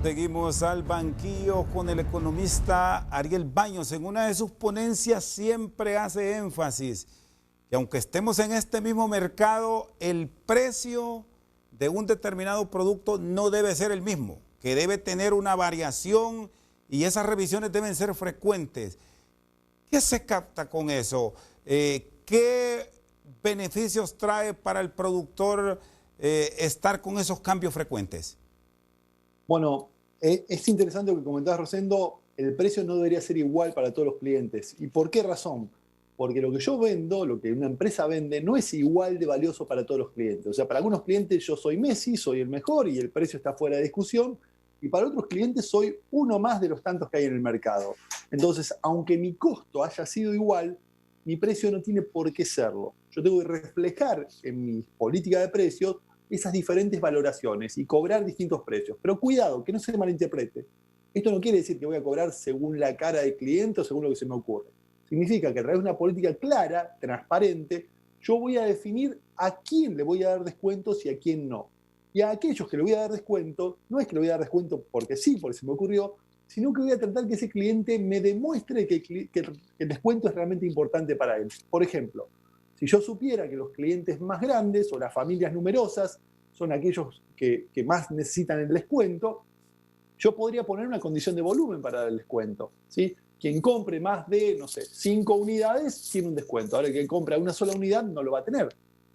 seguimos al banquillo con el economista Ariel Baños. En una de sus ponencias siempre hace énfasis que aunque estemos en este mismo mercado, el precio de un determinado producto no debe ser el mismo, que debe tener una variación y esas revisiones deben ser frecuentes. ¿Qué se capta con eso? ¿Qué beneficios trae para el productor estar con esos cambios frecuentes? Bueno, es interesante lo que comentabas, Rosendo. El precio no debería ser igual para todos los clientes. ¿Y por qué razón? Porque lo que yo vendo, lo que una empresa vende, no es igual de valioso para todos los clientes. O sea, para algunos clientes yo soy Messi, soy el mejor y el precio está fuera de discusión. Y para otros clientes soy uno más de los tantos que hay en el mercado. Entonces, aunque mi costo haya sido igual, mi precio no tiene por qué serlo. Yo tengo que reflejar en mi política de precios esas diferentes valoraciones y cobrar distintos precios. Pero cuidado, que no se malinterprete. Esto no quiere decir que voy a cobrar según la cara del cliente o según lo que se me ocurre. Significa que a través de una política clara, transparente, yo voy a definir a quién le voy a dar descuentos y a quién no. Y a aquellos que le voy a dar descuento, no es que le voy a dar descuento porque sí, porque se me ocurrió, sino que voy a tratar que ese cliente me demuestre que el descuento es realmente importante para él. Por ejemplo, si yo supiera que los clientes más grandes o las familias numerosas son aquellos que más necesitan el descuento, yo podría poner una condición de volumen para el descuento, ¿sí? Quien compre más de, no sé, 5 unidades tiene un descuento. Ahora, quien compra una sola unidad no lo va a tener.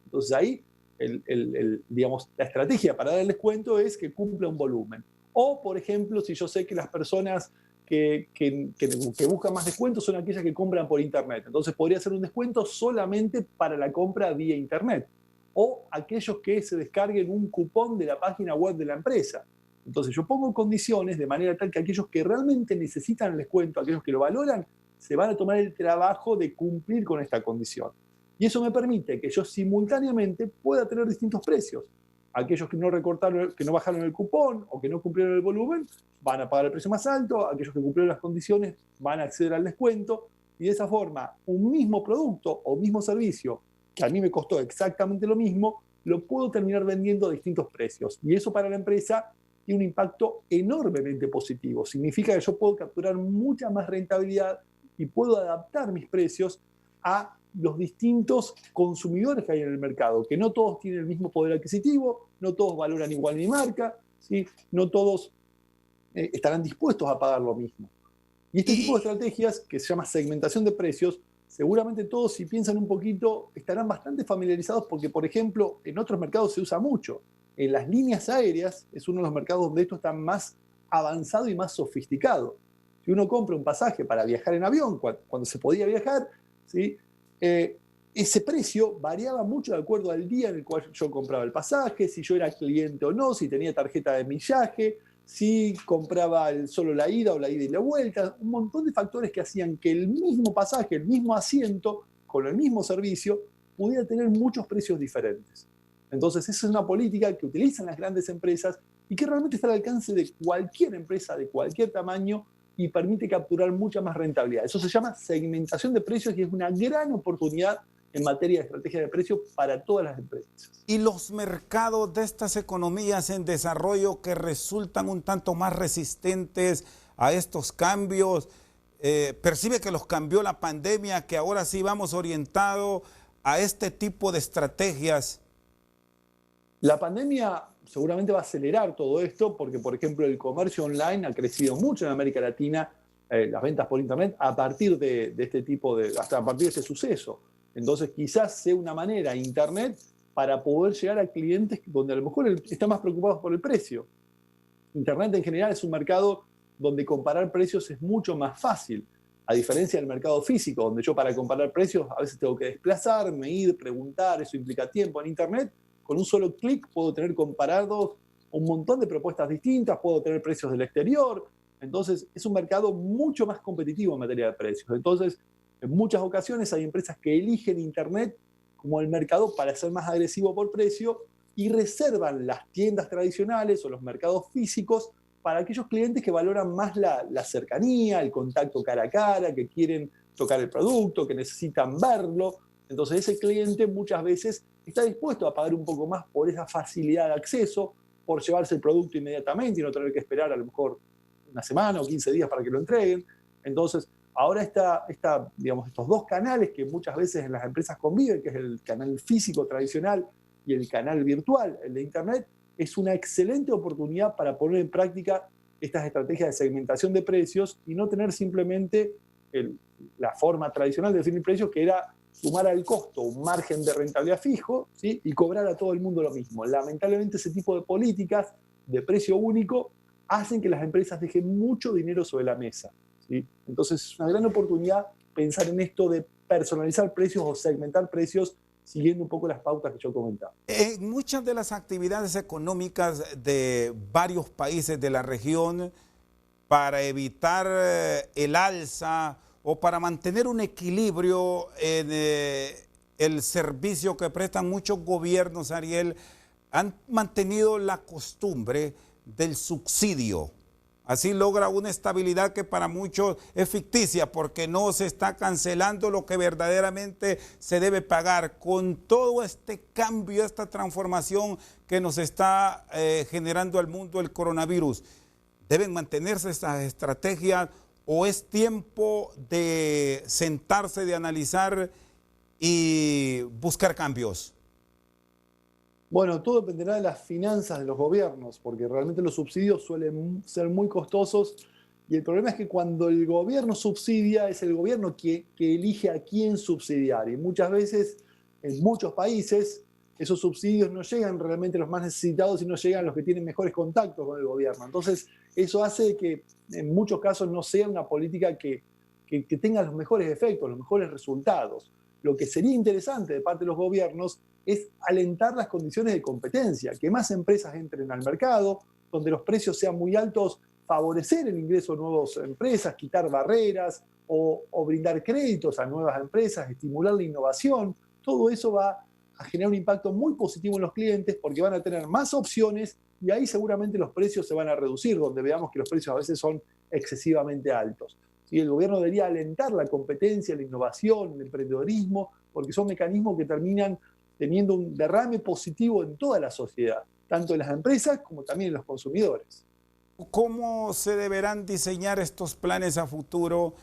Entonces ahí, digamos, la estrategia para dar el descuento es que cumpla un volumen. O, por ejemplo, si yo sé que las personas que buscan más descuentos son aquellas que compran por Internet. Entonces podría ser un descuento solamente para la compra vía Internet. O aquellos que se descarguen un cupón de la página web de la empresa. Entonces yo pongo condiciones de manera tal que aquellos que realmente necesitan el descuento, aquellos que lo valoran, se van a tomar el trabajo de cumplir con esta condición. Y eso me permite que yo simultáneamente pueda tener distintos precios. Aquellos que no recortaron, que no bajaron el cupón o que no cumplieron el volumen, van a pagar el precio más alto. Aquellos que cumplieron las condiciones van a acceder al descuento. Y de esa forma, un mismo producto o mismo servicio, que a mí me costó exactamente lo mismo, lo puedo terminar vendiendo a distintos precios. Y eso para la empresa tiene un impacto enormemente positivo. Significa que yo puedo capturar mucha más rentabilidad y puedo adaptar mis precios a los distintos consumidores que hay en el mercado, que no todos tienen el mismo poder adquisitivo, no todos valoran igual mi marca, ¿sí? No todos estarán dispuestos a pagar lo mismo. Y este tipo de estrategias, que se llama segmentación de precios, seguramente todos, si piensan un poquito, estarán bastante familiarizados porque, por ejemplo, en otros mercados se usa mucho. En las líneas aéreas es uno de los mercados donde esto está más avanzado y más sofisticado. Si uno compra un pasaje para viajar en avión, cuando se podía viajar, ¿sí? Ese precio variaba mucho de acuerdo al día en el cual yo compraba el pasaje, si yo era cliente o no, si tenía tarjeta de millaje, si compraba solo la ida o la ida y la vuelta, un montón de factores que hacían que el mismo pasaje, el mismo asiento, con el mismo servicio, pudiera tener muchos precios diferentes. Entonces, esa es una política que utilizan las grandes empresas y que realmente está al alcance de cualquier empresa, de cualquier tamaño, y permite capturar mucha más rentabilidad. Eso se llama segmentación de precios y es una gran oportunidad en materia de estrategia de precios para todas las empresas. Y los mercados de estas economías en desarrollo que resultan un tanto más resistentes a estos cambios, percibe que los cambió la pandemia, que ahora sí vamos orientados a este tipo de estrategias. La pandemia seguramente va a acelerar todo esto porque, por ejemplo, el comercio online ha crecido mucho en América Latina, las ventas por Internet, a partir de este tipo de, hasta a partir de este suceso. Entonces, quizás sea una manera, Internet, para poder llegar a clientes donde a lo mejor están más preocupados por el precio. Internet en general es un mercado donde comparar precios es mucho más fácil, a diferencia del mercado físico, donde yo para comparar precios a veces tengo que desplazarme, ir, preguntar, eso implica tiempo. En Internet, con un solo clic puedo tener comparados un montón de propuestas distintas, puedo tener precios del exterior. Entonces, es un mercado mucho más competitivo en materia de precios. Entonces, en muchas ocasiones hay empresas que eligen Internet como el mercado para ser más agresivo por precio y reservan las tiendas tradicionales o los mercados físicos para aquellos clientes que valoran más la cercanía, el contacto cara a cara, que quieren tocar el producto, que necesitan verlo. Entonces ese cliente muchas veces está dispuesto a pagar un poco más por esa facilidad de acceso, por llevarse el producto inmediatamente y no tener que esperar a lo mejor una semana o 15 días para que lo entreguen. Entonces, ahora digamos, estos dos canales que muchas veces en las empresas conviven, que es el canal físico tradicional y el canal virtual, el de Internet, es una excelente oportunidad para poner en práctica estas estrategias de segmentación de precios y no tener simplemente la forma tradicional de definir precios, que era sumar al costo un margen de rentabilidad fijo, ¿sí? Y cobrar a todo el mundo lo mismo. Lamentablemente ese tipo de políticas de precio único hacen que las empresas dejen mucho dinero sobre la mesa, ¿sí? Entonces es una gran oportunidad pensar en esto de personalizar precios o segmentar precios siguiendo un poco las pautas que yo comentaba. En muchas de las actividades económicas de varios países de la región, para evitar el alza o para mantener un equilibrio en el servicio que prestan muchos gobiernos, Ariel, han mantenido la costumbre del subsidio. Así logra una estabilidad que para muchos es ficticia porque no se está cancelando lo que verdaderamente se debe pagar. Con todo este cambio, esta transformación que nos está generando al mundo el coronavirus, ¿deben mantenerse estas estrategias o es tiempo de sentarse, de analizar y buscar cambios? Bueno, todo dependerá de las finanzas de los gobiernos, porque realmente los subsidios suelen ser muy costosos y el problema es que cuando el gobierno subsidia es el gobierno que elige a quién subsidiar y muchas veces en muchos países esos subsidios no llegan realmente a los más necesitados, sino llegan a los que tienen mejores contactos con el gobierno. Entonces eso hace que en muchos casos no sea una política que tenga los mejores efectos, los mejores resultados. Lo que sería interesante de parte de los gobiernos es alentar las condiciones de competencia, que más empresas entren al mercado, donde los precios sean muy altos, favorecer el ingreso de nuevas empresas, quitar barreras o brindar créditos a nuevas empresas, estimular la innovación. Todo eso va a generar un impacto muy positivo en los clientes porque van a tener más opciones y ahí seguramente los precios se van a reducir, donde veamos que los precios a veces son excesivamente altos. Y el gobierno debería alentar la competencia, la innovación, el emprendedorismo, porque son mecanismos que terminan teniendo un derrame positivo en toda la sociedad, tanto en las empresas como también en los consumidores. ¿Cómo se deberán diseñar estos planes a futuro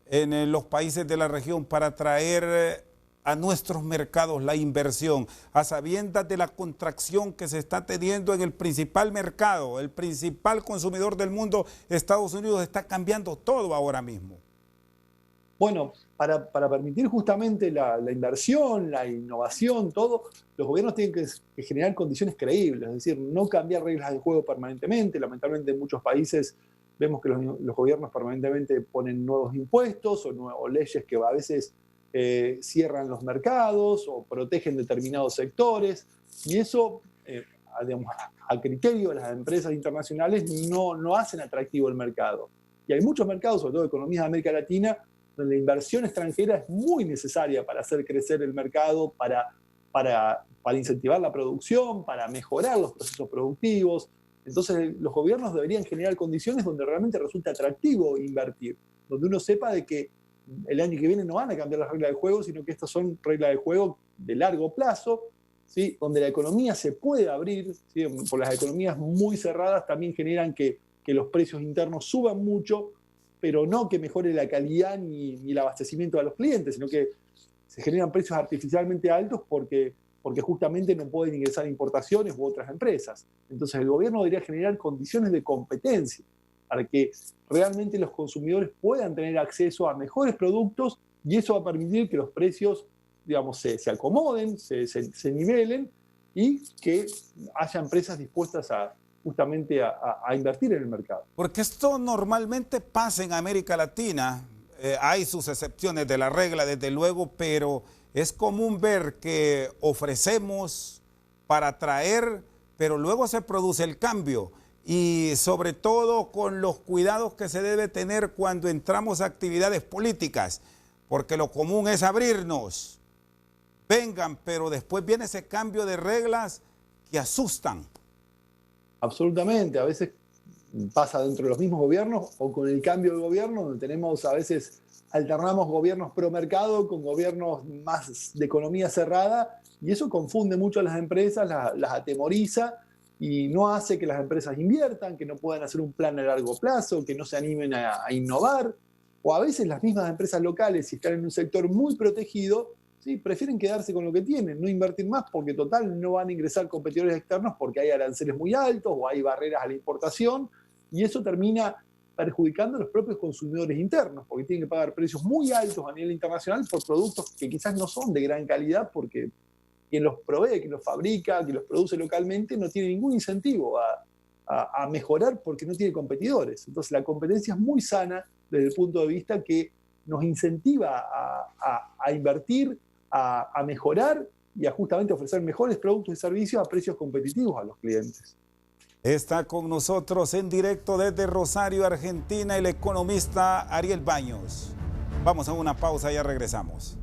en los países de la región para atraer a nuestros mercados la inversión, a sabiendas de la contracción que se está teniendo en el principal mercado, el principal consumidor del mundo, Estados Unidos, está cambiando todo ahora mismo? Bueno, para permitir justamente la inversión, la innovación, todo, los gobiernos tienen que generar condiciones creíbles, es decir, no cambiar reglas del juego permanentemente. Lamentablemente en muchos países vemos que los gobiernos permanentemente ponen nuevos impuestos o leyes que a veces cierran los mercados o protegen determinados sectores, y eso, digamos, a criterio de las empresas internacionales, no hacen atractivo el mercado. Y hay muchos mercados, sobre todo economías de América Latina, donde la inversión extranjera es muy necesaria para hacer crecer el mercado, para incentivar la producción, para mejorar los procesos productivos. Entonces los gobiernos deberían generar condiciones donde realmente resulte atractivo invertir, donde uno sepa de que el año que viene no van a cambiar las reglas del juego, sino que estas son reglas del juego de largo plazo, ¿sí? Donde la economía se puede abrir, ¿sí? Por las economías muy cerradas también generan que los precios internos suban mucho, pero no que mejore la calidad ni el abastecimiento a los clientes, sino que se generan precios artificialmente altos porque justamente no pueden ingresar importaciones u otras empresas. Entonces el gobierno debería generar condiciones de competencia para que realmente los consumidores puedan tener acceso a mejores productos y eso va a permitir que los precios, digamos, se acomoden, se nivelen y que haya empresas dispuestas justamente a invertir en el mercado. Porque esto normalmente pasa en América Latina, hay sus excepciones de la regla desde luego, pero es común ver que ofrecemos para atraer, pero luego se produce el cambio y sobre todo con los cuidados que se debe tener cuando entramos a actividades políticas, porque lo común es abrirnos, vengan, pero después viene ese cambio de reglas que asustan. Absolutamente, a veces pasa dentro de los mismos gobiernos o con el cambio de gobierno, donde tenemos a veces, alternamos gobiernos pro mercado con gobiernos más de economía cerrada y eso confunde mucho a las empresas, las atemoriza y no hace que las empresas inviertan, que no puedan hacer un plan a largo plazo, que no se animen a innovar, o a veces las mismas empresas locales, si están en un sector muy protegido, ¿sí?, prefieren quedarse con lo que tienen, no invertir más porque total no van a ingresar competidores externos porque hay aranceles muy altos o hay barreras a la importación, y eso termina perjudicando a los propios consumidores internos, porque tienen que pagar precios muy altos a nivel internacional por productos que quizás no son de gran calidad, porque quien los provee, quien los fabrica, quien los produce localmente, no tiene ningún incentivo a mejorar porque no tiene competidores. Entonces la competencia es muy sana desde el punto de vista que nos incentiva a invertir, a mejorar y a justamente ofrecer mejores productos y servicios a precios competitivos a los clientes. Está con nosotros en directo desde Rosario, Argentina, el economista Ariel Baños. Vamos a una pausa, ya regresamos.